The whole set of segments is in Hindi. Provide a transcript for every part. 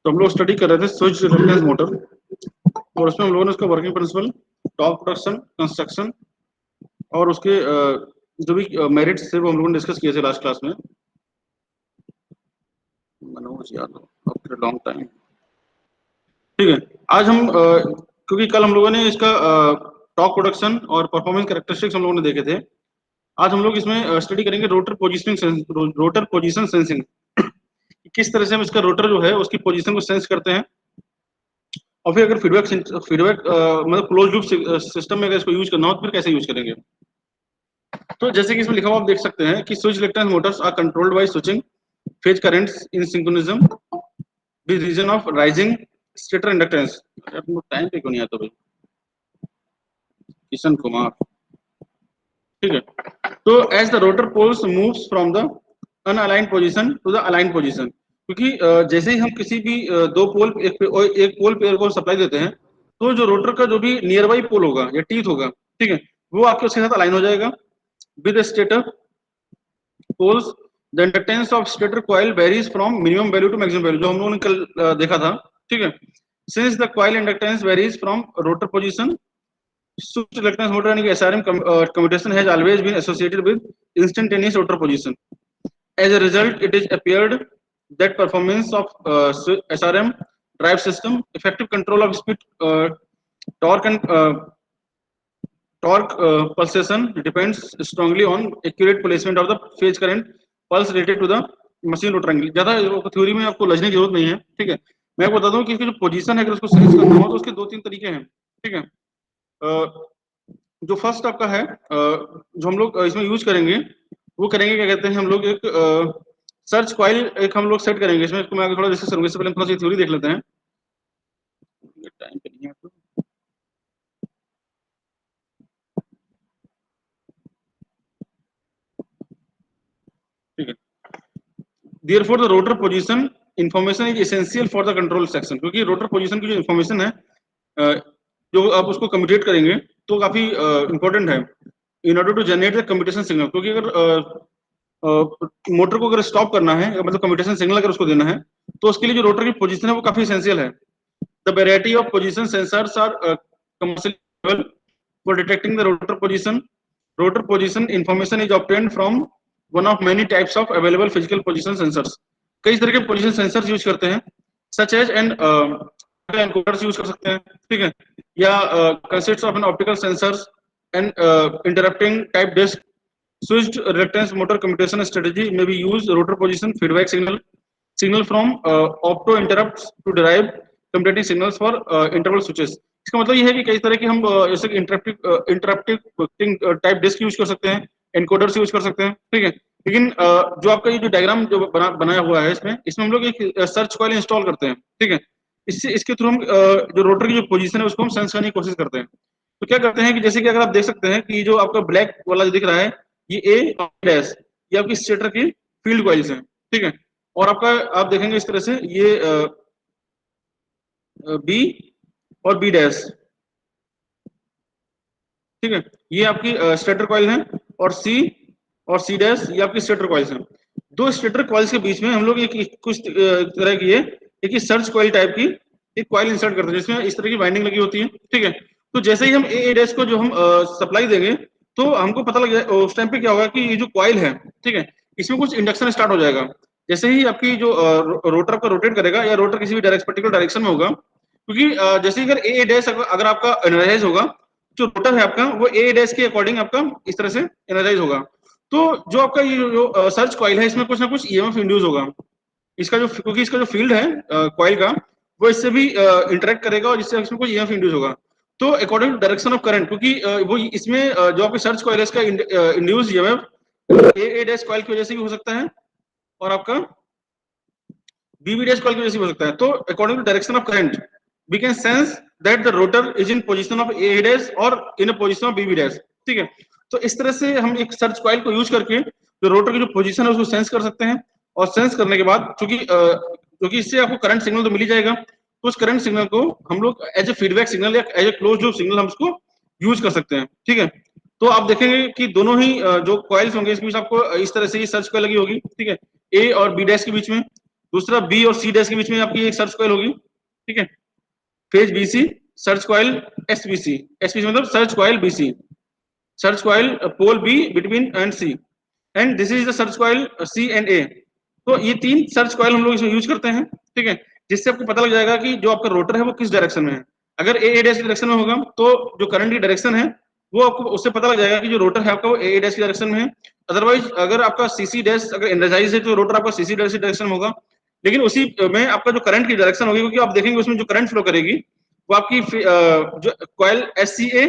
तो हम लोग स्टडी कर रहे थे स्विच रिलक्टेंस मोटर, और उसमें हम लोगों ने उसका working principle, torque production, construction और उसके जो भी मेरिट्स थे वो हम लोगों ने डिस्कस किए थे लास्ट क्लास में। Manoj Yadav, after long time. ठीक है, आज हम क्योंकि कल हम लोगों ने इसका टॉर्क प्रोडक्शन और परफॉर्मेंस कैरेक्टरिस्टिक्स हम लोगों ने देखे थे, आज हम लोग इसमें स्टडी करेंगे रोटर पोजीशन सेंसिंग। किस तरह से हम इसका रोटर जो है उसकी पोजीशन को सेंस करते हैं, और फिर अगर फीडबैक मतलब क्लोज लूप सिस्टम में अगर इसको यूज करना हो तो फिर कैसे यूज करेंगे। तो जैसे कि इसमें लिखा हुआ आप देख सकते हैं कि switch electron motors are controlled by switching phase currents in synchronism with reason of rising stator inductance. Time पे क्यों नहीं आता भाई? किशन कुमार। ठीक है, तो as the rotor poles moves from the unaligned position to the aligned position, क्योंकि जैसे ही हम किसी भी दो पोल एक पोल पेयर को सप्लाई देते हैं तो जो रोटर का जो भी नियर बाई पोल होगा या टीथ होगा, ठीक है, वो आपके उसके साथ अलाइन हो जाएगा with stator poles. The inductance of stator coil varies from minimum value to maximum value, जो हम लोगों ने कल देखा था। ठीक है, since the coil inductance varies from rotor position, switch reluctance motor and SRM commutation has always been associated with instantaneous rotor position. As a result, it is appeared that performance of SRM drive system, effective control of speed, torque and pulsation depends strongly on accurate placement of the phase current pulse related to the machine rotor angle। ज्यादा थ्योरी में आपको लजने की जरूरत नहीं है। ठीक है, मैं आपको बता दूं कि इसकी जो पोजीशन है अगर उसको सेंस करना हो तो उसके दो तीन तरीके हैं। ठीक है, जो फर्स्ट आपका है जो हम लोग इसमें यूज करेंगे वो करेंगे, क्या कहते हैं, हम लोग एक सर्च कॉइल एक हम लोग सेट करेंगे इसमें। इसको मैं थोड़ा डिस्कस करूंगा, इससे पहले हम थोड़ा सी थ्योरी देख लेते हैं। टाइम पे नहीं है तो ठीक है। Therefore the rotor position information is essential for the control section, क्योंकि रोटर पोजीशन की जो इन्फॉर्मेशन है जो आप उसको कम्युटेट करेंगे तो काफी इंपॉर्टेंट है in order to generate the commutation signal. क्योंकि अगर मोटर को अगर स्टॉप करना है, मतलब कम्युटेशन सिग्नल अगर उसको देना है, तो उसके लिए जो रोटर की पोजीशन है वो काफी एसेंशियल है। The variety of position sensors are commercial for detecting the rotor position. Rotor position information is obtained from one of many types of available physical position sensors. कई तरह के पोजीशन सेंसर्स यूज करते हैं, such as and encoders use कर सकते हैं। ठीक है, या consist of an optical sensors and interrupting type disc. Switched reluctance motor commutation strategy may be used rotor position feedback signal from opto interrupts to derive communicating signals for interval switches। इसका मतलब ये है कि कई तरह की हम जैसे इंटरप्टिंग टाइप डिस्क यूज कर सकते हैं, एनकोडर्स यूज कर सकते हैं। ठीक है, लेकिन जो आपका ये जो डायग्राम जो बनाया हुआ है इसमें हम लोग एक सर्च कॉइल इंस्टॉल करते हैं। ठीक है, इसके थ्रू हम जो रोटर की जो पोजीशन है उसको हम सेंस करने की कोशिश करते हैं। तो क्या करते हैं कि जैसे कि अगर आप देख सकते हैं कि जो आपका ब्लैक वाला जो दिख रहा है ये ए और डैश, ये आपकी स्टेटर की फील्ड कॉइल्स हैं। ठीक है, और आपका आप देखेंगे इस तरह से ये बी और बी डैश। ठीक है, ये आपकी स्टेटर कॉइल है, और सी डैश ये आपकी स्टेटर कॉइल्स हैं। दो स्टेटर कॉइल्स के बीच में हम लोग एक कुछ तरह की एक सर्च कॉइल टाइप की एक कॉइल इंसर्ट करते हैं जिसमें इस तरह की वाइंडिंग लगी होती है। ठीक है, तो जैसे ही हम ए डैश को जो हम सप्लाई देंगे तो हमको पता लग जाए उस टाइम पे क्या होगा कि ये जो कॉइल है, ठीक है, इसमें कुछ इंडक्शन स्टार्ट हो जाएगा। जैसे ही आपकी जो रोटर को रोटेट करेगा या रोटर किसी भी पर्टिकुलर डायरेक्शन में होगा, क्योंकि जैसे ही अगर ए डैश अगर आपका एनर्जाइज होगा, जो रोटर है आपका वो ए डैश के अकॉर्डिंग आपका इस तरह से एनर्जाइज होगा। तो जो आपका ये जो सर्च कॉइल है इसमें कुछ ना कुछ ईएमएफ इंड्यूस होगा। इसका जो क्योंकि इसका जो फील्ड है कॉइल का वो इससे भी इंटरेक्ट करेगा और इससे इसमें कुछ ईएमएफ इंड्यूस होगा। तो according to direction of current, क्योंकि वो इसमें जो आपकी सर्च कॉइल है इसका induce EMF a dash coil की वजह से भी हो सकता है और आपका बी डैश कॉइल की वजह से भी हो सकता है। तो according to direction of current we can sense that the rotor is in position of A dash और in a position of B dash. ठीक है, तो इस तरह से हम एक सर्च कॉइल को यूज करके जो रोटर की जो पोजीशन है उसको सेंस कर सकते हैं, और सेंस करने के बाद क्योंकि इससे आपको करंट सिग्नल तो मिल ही जाएगा, तो उस करंट सिग्नल को हम लोग एज ए फीडबैक सिग्नल या as a close loop signal हम उसको यूज कर सकते हैं। ठीक है, तो आप देखेंगे कि दोनों ही जो कॉइल्स होंगे इसके बीच आपको इस तरह से ये सर्च कॉइल लगी होगी। ठीक है, ए और बी डैश के बीच में दूसरा बी और सी डैश के बीच में आपकी एक सर्च कॉइल होगी, ठीक है। Phase BC search coil SBC, SBC मतलब search coil BC, search coil pole B between and C, and this is the search coil C and A. तो ये तीन सर्च कॉइल हम लोग इसमें यूज करते हैं, ठीक है, जिससे आपको पता लग जाएगा कि जो आपका रोटर है वो किस डायरेक्शन में है। अगर ए डैश की डायरेक्शन में होगा तो जो करंट की डायरेक्शन है वो आपको उससे पता लग जाएगा कि जो रोटर है आपका वो ए डैश की डायरेक्शन में है। अदरवाइज अगर आपका सीसी डैश अगर एनर्जाइज है तो रोटर आपका सीसी डैश की डायरेक्शन में होगा, लेकिन उसी में आपका जो करंट की डायरेक्शन होगी, क्योंकि आप देखेंगे उसमें जो करंट फ्लो करेगी वो आपकी जो कॉइल एस सी ए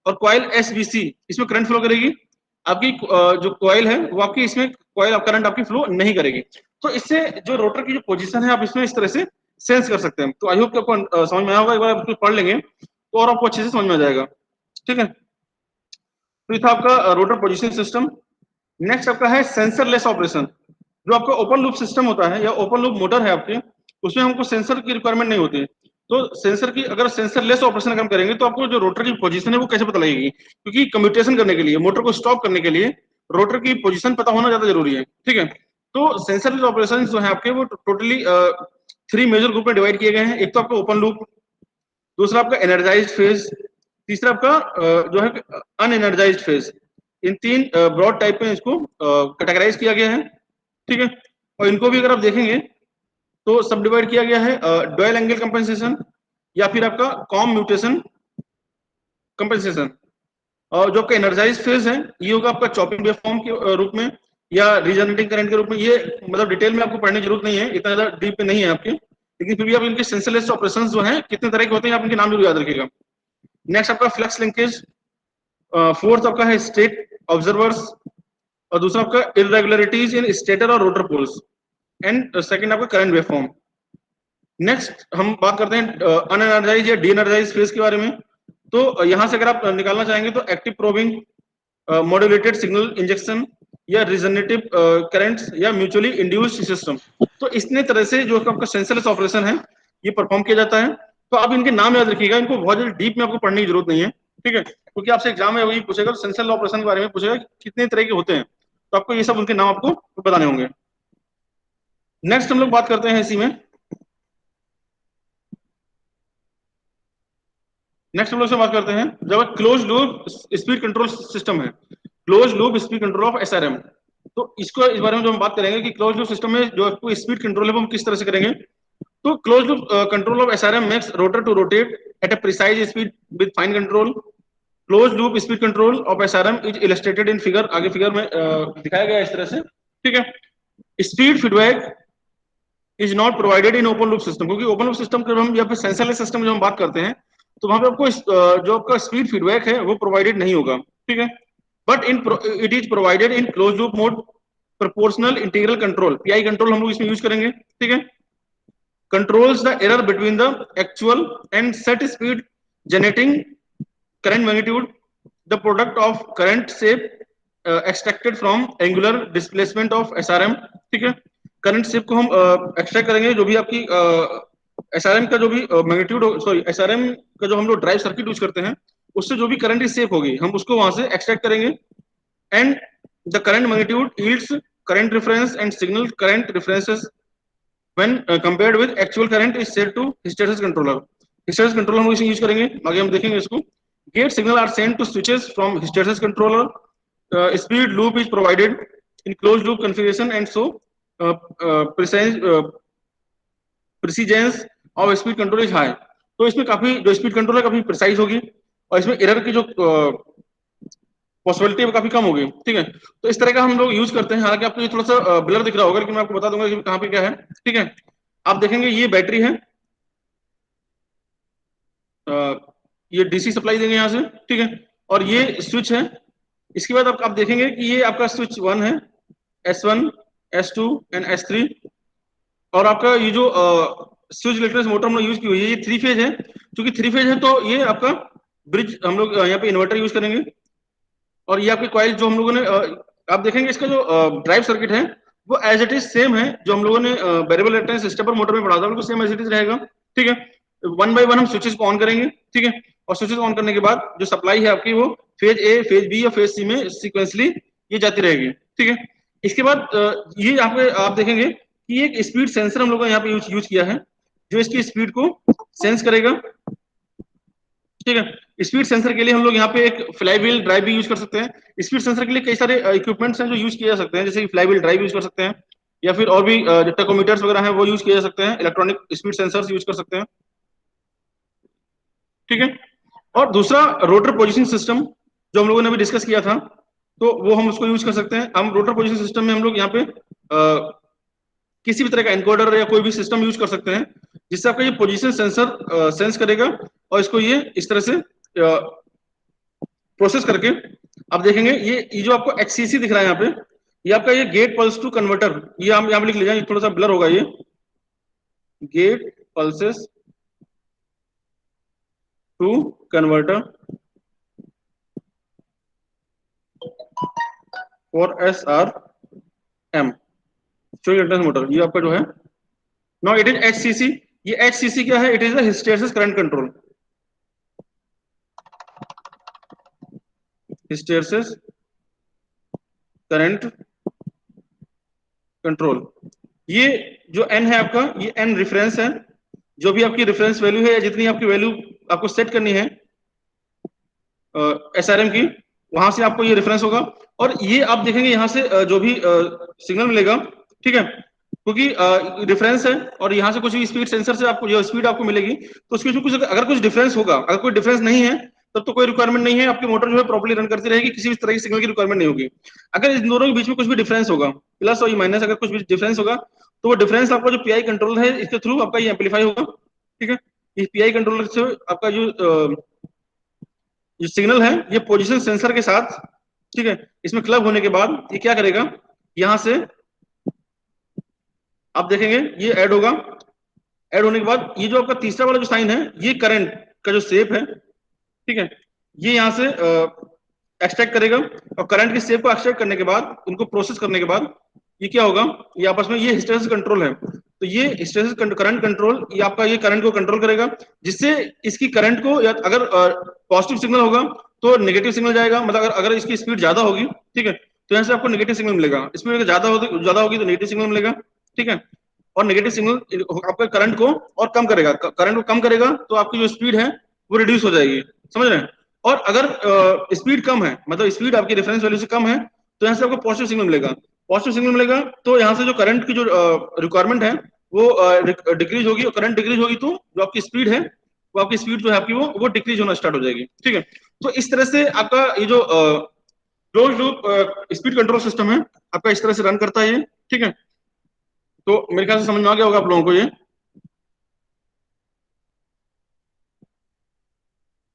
और कॉइल एस बी सी इसमें करंट फ्लो करेगी। आपकी जो कॉइल है वो आपकी इसमें कॉइल करंट आपकी फ्लो नहीं करेगी। तो इससे जो रोटर की जो पोजीशन है आप इसमें इस तरह से सेंस कर सकते हैं। तो आई होप कि आपको समझ में आया होगा, एक बार आप इसको पढ़ लेंगे तो और आपको अच्छे से समझ में आ जाएगा, ठीक है। तो ये था आपका रोटर पोजीशन सिस्टम। नेक्स्ट आपका है सेंसरलेस ऑपरेशन। जो आपका ओपन लूप सिस्टम होता है या ओपन लूप मोटर है आपके, उसमें हमको सेंसर की रिक्वायरमेंट नहीं होती। तो सेंसर की अगर सेंसरलेस ऑपरेशन हम करेंगे तो आपको जो रोटर की पोजीशन है वो कैसे पता लगेगी, क्योंकि कम्यूटेशन करने के लिए मोटर को स्टॉप करने के लिए रोटर की पोजीशन पता होना ज्यादा जरूरी है, ठीक है। तो सेंसरलेस ऑपरेशन जो है आपके वो टोटली 3 मेजर ग्रुप में डिवाइड किए गए हैं। एक तो आपका ओपन लूप, दूसरा आपका एनर्जाइज्ड फेज, तीसरा आपका जो है अनएनर्जाइज्ड फेज। इन तीन ब्रॉड टाइप में इसको कैटेगराइज किया गया है, ठीक है। और इनको भी अगर आप देखेंगे तो सब डिवाइड किया गया है डुअल एंगल कंपेंसेशन या फिर आपका कॉम म्यूटेशन कंपेंसेशन। और जो आपका एनर्जाइज फेज है ये होगा आपका चॉपिंग वेवफॉर्म के रूप में या रीजनरेटिंग करंट के रूप में। ये मतलब डिटेल में आपको पढ़ने की जरूरत नहीं है, इतना ज्यादा डीप में नहीं है आपके, लेकिन फिर भी आप इनके सेंसरलेस ऑपरेशंस जो हैं कितने तरह के होते हैं आप इनके नाम जरूर याद रखिएगा। नेक्स्ट आपका फ्लक्स लिंकेज, फोर्थ आपका है स्टेट ऑब्जर्वर्स, और दूसरा आपका इरेगुलरिटीज इन स्टेटर और रोटर पोल्स, एंड सेकंड आपका करंट वेवफॉर्म। नेक्स्ट हम बात करते हैं अनएनर्जाइज या डी एनर्जाइज फेज के बारे में। तो यहां से अगर आप निकालना चाहेंगे तो active probing, modulated signal injection या रिजनरेटिव करंट्स या म्यूचुअली इंड्यूस्ड सिस्टम। तो इतने तरह से जो आपका सेंसरलेस ऑपरेशन है ये परफॉर्म किया जाता है। तो आप इनके नाम याद रखिएगा, इनको बहुत ज्यादा डीप में आपको पढ़ने की जरूरत नहीं है, ठीक है, क्योंकि आपसे एग्जाम में वही पूछेगा सेंसरल ऑपरेशन के बारे में पूछेगा कितने तरह के होते हैं, तो आपको ये सब उनके नाम आपको बताने होंगे। नेक्स्ट हम लोग बात करते हैं इसी में, नेक्स्ट हम लोग से बात करते हैं जब close loop speed control system है, close loop speed control of SRM. तो इसको इस बारे में जो हम बात करेंगे कि क्लोज लूप सिस्टम में जो आपको स्पीड कंट्रोल है वो हम किस तरह से करेंगे। तो close loop control of SRM makes rotor to rotate at a precise speed with fine control. Close loop speed control of SRM is illustrated in figure, आगे फिगर में दिखाया गया है इस तरह से, ठीक है। Speed feedback is not provided in open loop system, क्योंकि ओपन लूप सिस्टम जब हम या फिर सेंसरलेस सिस्टम जो हम बात करते हैं तो वहां पे आपको जो आपका स्पीड फीडबैक है वो प्रोवाइडेड नहीं होगा, ठीक है। But in it is provided in close loop mode proportional integral control, pi control हम लोग इसमें यूज करेंगे, ठीक है। Controls the error between the actual and set speed generating current magnitude the product of current shape extracted from angular displacement of SRM, ठीक है। करंट शेप को हम एक्सट्रैक्ट करेंगे, जो भी आपकी एसआरएम का जो भी मैग्नीट्यूड सॉरी एसआरएम का जो हम लोग ड्राइव सर्किट यूज करते हैं उससे जो भी करंट की शेप होगी हम उसको वहां से एक्सट्रैक्ट करेंगे। And the current magnitude yields current reference and signal current references when compared with actual current is set to hysteresis controller. Hysteresis controller हम इसे यूज करेंगे, आगे हम देखेंगे इसको। Gate signal are sent to switches from hysteresis controller, speed loop is provided in closed loop configuration and so precision of speed control is high। तो इसमें काफी जो स्पीड कंट्रोल है काफी प्रिसाइज होगी और इसमें एरर की जो पॉसिबिलिटी है काफी कम होगी, ठीक है। तो इस तरह का हम लोग यूज करते हैं। हालांकि आपको ये थोड़ा सा ब्लर दिख रहा होगा, लेकिन मैं आपको बता दूंगा कि कहाँ पे क्या है, ठीक है। आप देखेंगे ये बैटरी है, ये डीसी सप्लाई देंगे यहाँ से, ठीक है, और ये स्विच है। इसके बाद आप देखेंगे कि ये आपका स्विच 1 है, S1 S2 एंड S3, और आपका ये जो स्विच इलेक्ट्रॉनिक्स मोटर हम लोग यूज की हुई है ये 3 फेज है। क्योंकि 3 फेज है तो ये आपका ब्रिज हम लोग यहाँ पे इन्वर्टर यूज करेंगे। और ये आपकी कॉइल जो हम लोगों ने आप देखेंगे इसका जो ड्राइव सर्किट है वो एज इट इज सेम है जो हम लोगों ने वेरिएबल रिएक्टेंस स्टेपर मोटर में पढ़ा था, बिल्कुल सेम एज इट इज रहेगा, ठीक है। 1 बाय 1 हम स्विचेस को ऑन करेंगे, ठीक है, और स्विचेस ऑन करने के बाद जो सप्लाई है आपकी वो फेज ए, फेज बी या फेज सी में सीक्वेंसली ये जाती रहेगी, ठीक है। इसके बाद ये यहाँ पे आप देखेंगे कि एक स्पीड सेंसर हम लोगों ने यहाँ पे यूज किया है, जो इसकी स्पीड को सेंस करेगा। ठीक है, स्पीड सेंसर के लिए हम लोग यहाँ पे एक फ्लाई व्हील ड्राइव भी यूज कर सकते हैं। स्पीड सेंसर के लिए कई सारे इक्विपमेंट्स हैं जो यूज किए जा सकते हैं, जैसे कि फ्लाई व्हील ड्राइव यूज कर सकते हैं, या फिर और भी टेकोमीटर्स वगैरह हैं वो यूज किए जा सकते हैं, इलेक्ट्रॉनिक स्पीड सेंसर्स यूज कर सकते हैं। ठीक है, और दूसरा रोटर पोजिशनिंग सिस्टम जो हम लोगों ने अभी डिस्कस किया था, तो वो हम उसको यूज कर सकते हैं। हम रोटर पोजिशनिंग सिस्टम में हम लोग यहाँ पे किसी भी तरह का एनकोडर या कोई भी सिस्टम यूज कर सकते हैं, जिससे आपका ये पोजीशन सेंसर सेंस करेगा और इसको ये इस तरह से प्रोसेस करके आप देखेंगे ये जो आपको एक्ससीसी दिख रहा है यहाँ पे, ये आपका ये गेट पल्स टू कन्वर्टर, ये हम यहाँ पे लिख लीजिए, थोड़ा सा ब्लर होगा, ये gate pulses to converter for S R M motor, ये आपका जो है नाउ इट इज एचसीसी। ये एचसीसी क्या है? It is hysteresis current control, hysteresis current control. ये जो एन है आपका, ये एन रेफरेंस है, जो भी आपकी रेफरेंस वैल्यू है या जितनी आपकी वैल्यू आपको सेट करनी है एसआरएम की, वहां से आपको ये रेफरेंस होगा। और ये आप देखेंगे यहाँ से जो भी सिग्नल मिलेगा, ठीक है, क्योंकि डिफरेंस है और यहाँ से कुछ भी स्पीड सेंसर से आपको जो स्पीड आपको मिलेगी, तो उसके कुछ अगर कुछ डिफरेंस होगा, अगर कोई डिफरेंस नहीं है तब तो कोई रिक्वायरमेंट नहीं है, आपकी मोटर जो है प्रॉपर्ली रन करती रहेगी, किसी भी तरह की सिग्नल की रिक्वायरमेंट नहीं होगी। अगर इन दोनों के बीच में कुछ भी डिफरेंस होगा, प्लस और माइनस, अगर कुछ भी डिफरेंस होगा, तो वो डिफरेंस आपका जो पीआई कंट्रोलर है इसके थ्रू आपका ये एम्पलीफाई होगा। ठीक है, इस पीआई कंट्रोलर से आपका जो सिग्नल है ये पोजीशन सेंसर के साथ, ठीक है, इसमें क्लब होने के बाद ये क्या करेगा, यहां से आप देखेंगे ये ऐड होगा। ऐड होने के बाद ये जो आपका तीसरा वाला जो साइन है, ये करंट का जो शेप है, ठीक है, ये यहां से एक्सट्रैक्ट करेगा, और करंट के शेप को एक्सट्रैक्ट करने के बाद, उनको प्रोसेस करने के बाद ये क्या होगा, ये आपस में ये हिस्टेरिसिस कंट्रोल है, तो ये हिस्टेरिसिस करंट कंट्रोल, ये आपका ये करंट को कंट्रोल करेगा, जिससे इसकी करंट को, या अगर पॉजिटिव सिग्नल होगा तो नेगेटिव सिग्नल जाएगा, मतलब अगर इसकी स्पीड ज्यादा होगी, ठीक है, तो यहाँ से आपको नेगेटिव सिग्नल मिलेगा, स्पीड अगर ज्यादा होगी तो नेगेटिव सिग्नल मिलेगा। ठीक है, और नेगेटिव सिग्नल आपका करंट को और कम करेगा, करंट को कम करेगा तो आपकी जो स्पीड है वो रिड्यूस हो जाएगी, समझ रहे हैं। और अगर स्पीड कम है, मतलब स्पीड आपकी रेफरेंस वैल्यू से कम है, तो यहाँ से आपको पॉजिटिव सिग्नल मिलेगा। पॉजिटिव सिग्नल मिलेगा तो यहाँ से जो करंट की जो रिक्वायरमेंट है वो डिक्रीज होगी, और करंट डिक्रीज होगी तो जो आपकी स्पीड है, वो आपकी स्पीड जो है आपकी वो डिक्रीज होना स्टार्ट हो जाएगी। ठीक है, तो इस तरह से आपका ये जो close loop speed control system है आपका इस तरह से रन करता है ये। ठीक है, तो मेरे ख्याल से समझ में आ गया होगा आप लोगों को ये।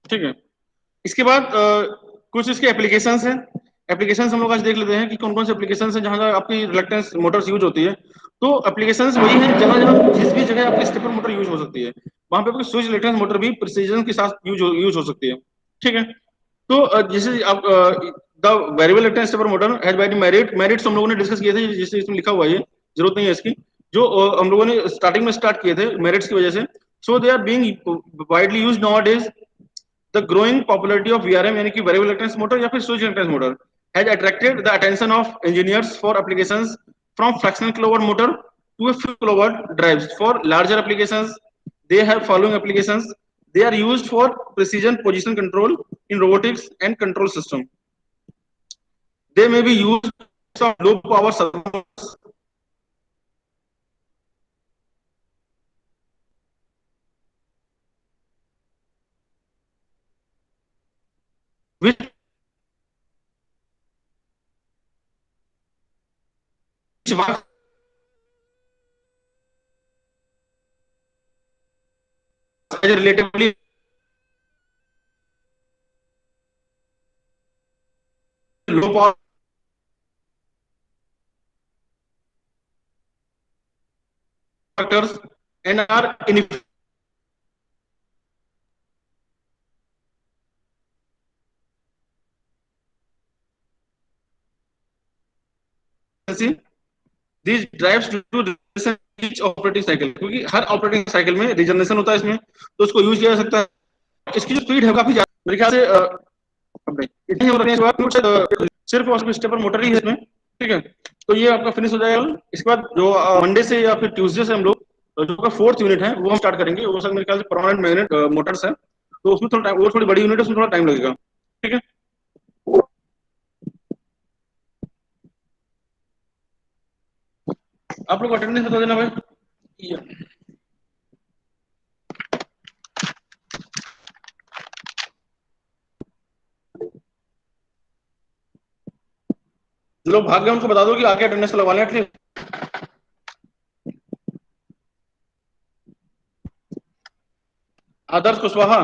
ठीक है, इसके बाद कुछ इसके एप्लीकेशंस हैं। एप्लीकेशंस हम लोग आज देख लेते हैं कि कौन कौन से एप्लीकेशंस हैं जहां जहां आपकी रिलक्टेंस मोटर्स यूज होती है। तो एप्लीकेशंस वही है जहां जहां जिस भी जगह आपकी स्टेपर मोटर यूज हो सकती है, वहां पे आपकी स्विच रिलक्टेंस मोटर भी प्रिसीजन के साथ यूज हो सकती है। ठीक है, तो जैसे आप the variable reluctance stepper motor has by merits हम लोगों ने डिस्कस किए थे, जिससे इसमें लिखा हुआ है, ये जरूरत नहीं है इसकी, जो हम लोगों ने स्टार्टिंग में स्टार्ट किए थे मेरिट्स की वजह से। So they are being widely used nowadays. The growing popularity of VRM यानी कि variable reluctance motor या फिर switch reluctance motor has attracted the attention of engineers for applications from fractional kilowatt motor to a few kilowatt drives. For larger applications, they have following applications. They are used for precision position control in robotics and control system. They may be used for low power servos, which work as a relatively low power factors and are inefficient. These drives to each operating cycle, क्योंकि हर ऑपरेटिंग साइकिल में रिजनरेशन होता है इसमें, तो उसको यूज किया जा सकता है। इसकी जो स्पीड है काफी ज्यादा, मेरे ख्याल से अब नहीं इतनी हो रही है, सिर्फ और सिर्फ स्टेपर मोटर ही है इसमें। ठीक है, तो ये आपका फिनिश हो जाएगा। इसके बाद जो मंडे से या फिर ट्यूसडे से हम लोग जो का फोर्थ यूनिट है वो हम स्टार्ट करेंगे। वो सर मेरे ख्याल से परमानेंट मैग्नेट मोटर्स है, तो उसमें थोड़ा वो थोड़ी बड़ी यूनिट है, उसमें थोड़ा टाइम लगेगा। ठीक है, आप लोग अटेंडेंस बता देना भाई। जो लोग भाग गए उनको बता दो कि आके अटेंडेंस लगवाने हैं। आदर्श Kushwaha,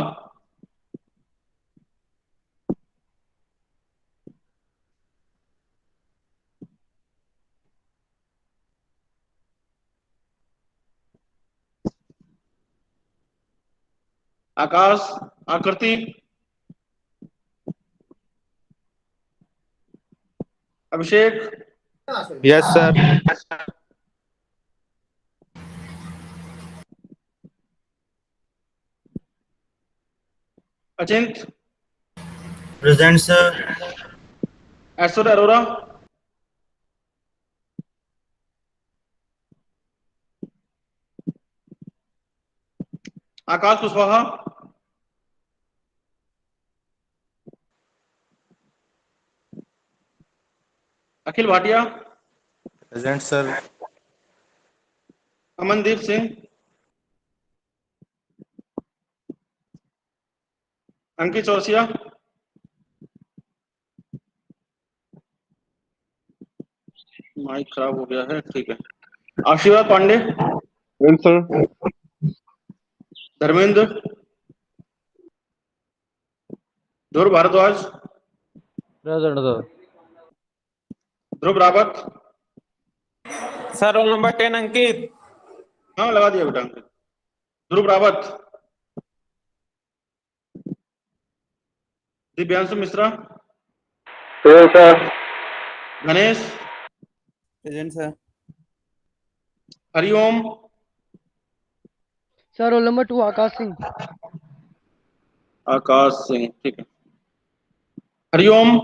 Akash, Akriti, Abhishek, yes sir. Achint, present sir. Aishwarya Arora, Akash Kushwaha, Akhil Bhatia, present sir. Amandeep Singh, Ankit Chaurasia, mike खराब हो गया है, ठीक है, Ashirwad Pandey, sir. Dharmendra, Dhruv Bhardwaj, present sir. Dhruv Rawat, sir roll number 10 Ankit. हाँ लगा दिया बेटा Ankit. Dhruv Rawat, Divyanshu Mishra, sir. Ganesh, present sir. Hariom, sir roll number 2 Akash Singh. Akash Singh, ठीक है, हरिओम,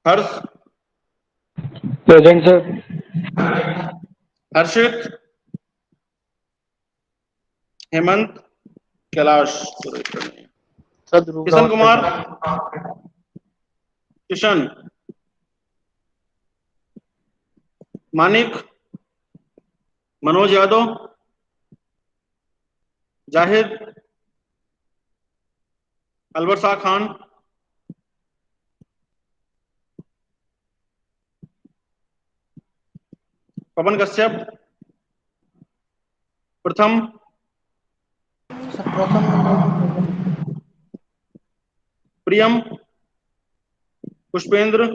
हर्ष, present sir. Harshit, Hemant, Kailash, Kishan Kumar, Kishan, Manik, Manoj Yadav, Zahid, Alwar Shah Khan, Pawan Kashyap, Pratham, sir Pratham number पे present. Priyam, Pushpendra,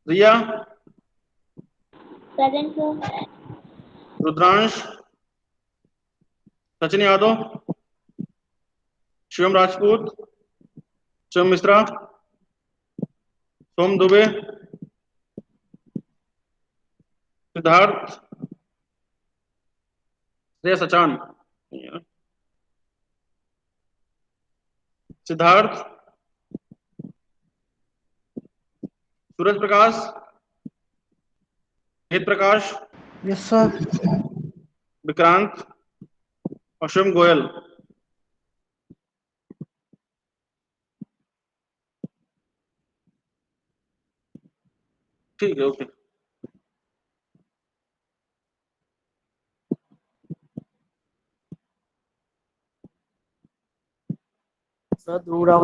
Riya, present sir. Rudransh, Sachin Yadav, Shivam Rajput, Shivam Mishra, Som Dubey, Siddharth, Shreya Sachan, Siddharth, Suraj Prakash, Ved Prakash, yes sir. Vikrant और शिवम गोयल। ठीक है, ओके। सर ध्रुव रावत।